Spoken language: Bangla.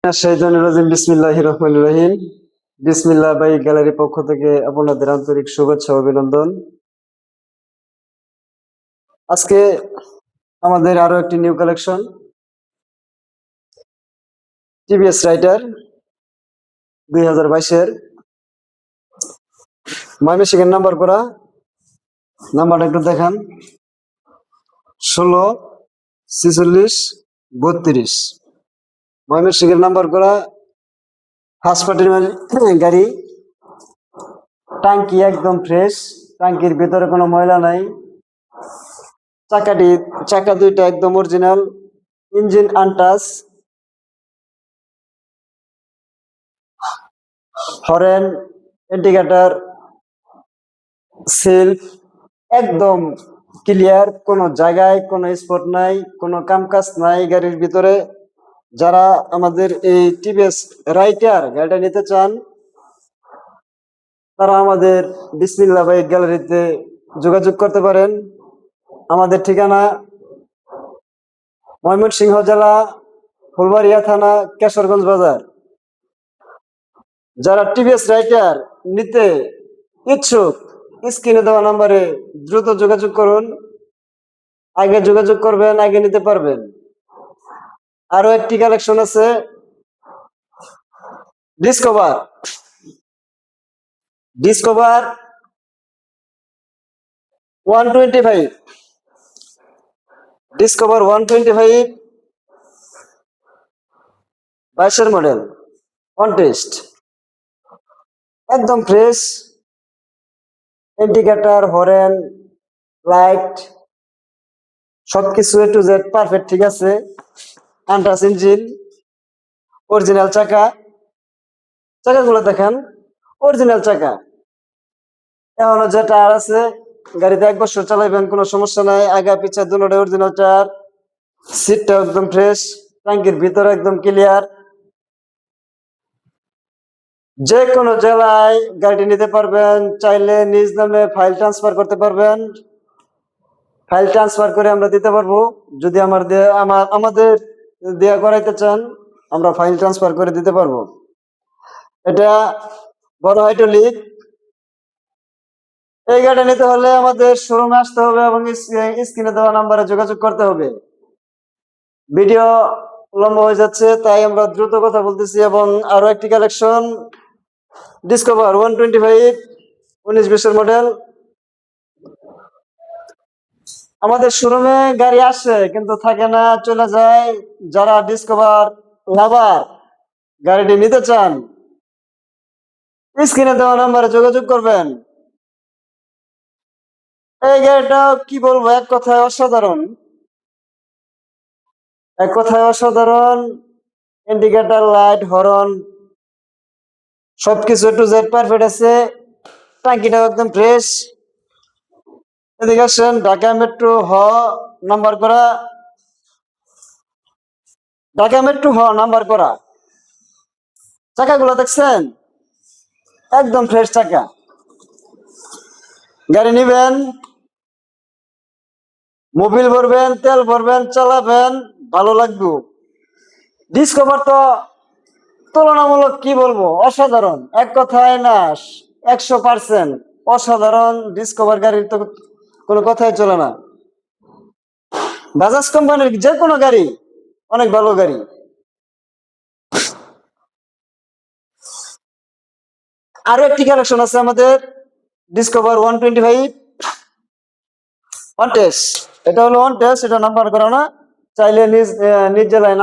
বিসমিল্লাহির রহমানির রহিম। বিসমিল্লাহ বাইক গ্যালারির পক্ষ থেকে আপনাদের আন্তরিক শুভেচ্ছা ও অভিনন্দন। আজকে আমাদের আরো একটি নিউ কালেকশন, টিভিএস রাইটার 2022-এর ময়মনসিংহের নাম্বার করা। নাম্বারটা একটু দেখান, 164632। ময়মনসিংহের নাম্বার করা, ফার্স্ট পার্টির গাড়ি। টাঙ্কি একদম ফ্রেশ, টাঙ্কির ভিতরে কোনো ময়লা নাই। চাকা দুইটা একদম original, engine untouch, horn, indicator, self একদম ক্লিয়ার, কোনো জায়গায় কোনো স্পট নাই, কোনো কামকাজ নাই গাড়ির ভিতরে। যারা আমাদের এই টিভিএস রাইটার গাড়িটা নিতে চান তারা আমাদের বিসমিল্লাহ বাইক গ্যালারিতে যোগাযোগ করতে পারেন। আমাদের ঠিকানা ময়মনসিংহ জেলা, ফুলবাড়িয়া থানা, কেশরগঞ্জ বাজার। যারা টিভিএস রাইটার নিতে ইচ্ছুক স্ক্রিনে দেওয়া নাম্বারে দ্রুত যোগাযোগ করুন। আগে যোগাযোগ করবেন, আগে নিতে পারবেন। আরো একটি কালেকশন আছে, ডিসকভার 125, ডিসকভার 125 22-এর মডেল, অন টেস্ট, একদম ফ্রেশ। ইন্ডিকেটর, হরেন, লাইট সবকিছু A to Z পারফেক্ট, ঠিক আছে। আনটাচ ইঞ্জিন, অরিজিনাল চাকাগুলো দেখেন, অরিজিনাল চাকা। এখনো যে টায়ার আছে গাড়িতে 1 বছর চালাইবেন, কোনো সমস্যা নাই। আগা পিছা দুটোটাই অরিজিনাল টায়ার। সিটটা একদম ফ্রেশ, ট্যাঙ্কির ভিতরে একদম ক্লিয়ার। যে কোনো জেলায় গাড়িটি নিতে পারবেন, চাইলে নিজ নামে ফাইল ট্রান্সফার করতে পারবেন। ফাইল ট্রান্সফার করে আমরা দিতে পারবো। যদি আমাদের দেয়া করাইতে চান, আমরা ফাইল ট্রান্সফার করে দিতে পারবো। এটা বড় হাইড্রোলিক। এই গাড়িটা নিতে হলে আমাদের শোরুমে আসতে হবে এবং স্ক্রিনে দেওয়া নাম্বারে যোগাযোগ করতে হবে। ভিডিও লম্বা হয়ে যাচ্ছে, তাই আমরা দ্রুত কথা বলতেছি। এবং আরো একটি কালেকশন, ডিসকভার 125 19-20-এর মডেল। আমাদের শোরুমে গাড়ি আসে কিন্তু থাকে না, চলে যায়। যারা ডিসকভার লাভার গাড়িটি নিতে চান স্ক্রিনে দেওয়া নাম্বারে যোগাযোগ করবেন। এই গাড়িটা কি বলবো, এক কথায় অসাধারণ, এক কথায় অসাধারণ। ইন্ডিকেটর, লাইট, হর্ন সবকিছু A to Z পারফেক্ট আছে। টাঙ্কিটা একদম ফ্রেশ। এদিকে আসেন, ঢাকা মেট্রো নাম্বার করা, ঢাকা মেট্রো নাম্বার করা। চাকাগুলো দেখছেন, একদম ফ্রেশ চাকা। গাড়ি নিবেন, মোবিল ভরবেন, তেল ভরবেন, চালাবেন, ভালো লাগবে। ডিসকভার তো তুলনামূলক কি বলবো, অসাধারণ, এক কথায় না 100% অসাধারণ। ডিসকভার গাড়ির তো কোনো কথাই চলে না। বাজাজ কোম্পানির যে কোনো গাড়ি অনেক ভালো গাড়ি। আরো একটি কালেকশন আছে আমাদের, ডিসকভার 125 অন টেস্ট। এটা হলো অন টেস্ট, এটা নাম্বার করা না। চাইলে নিজ জেলায়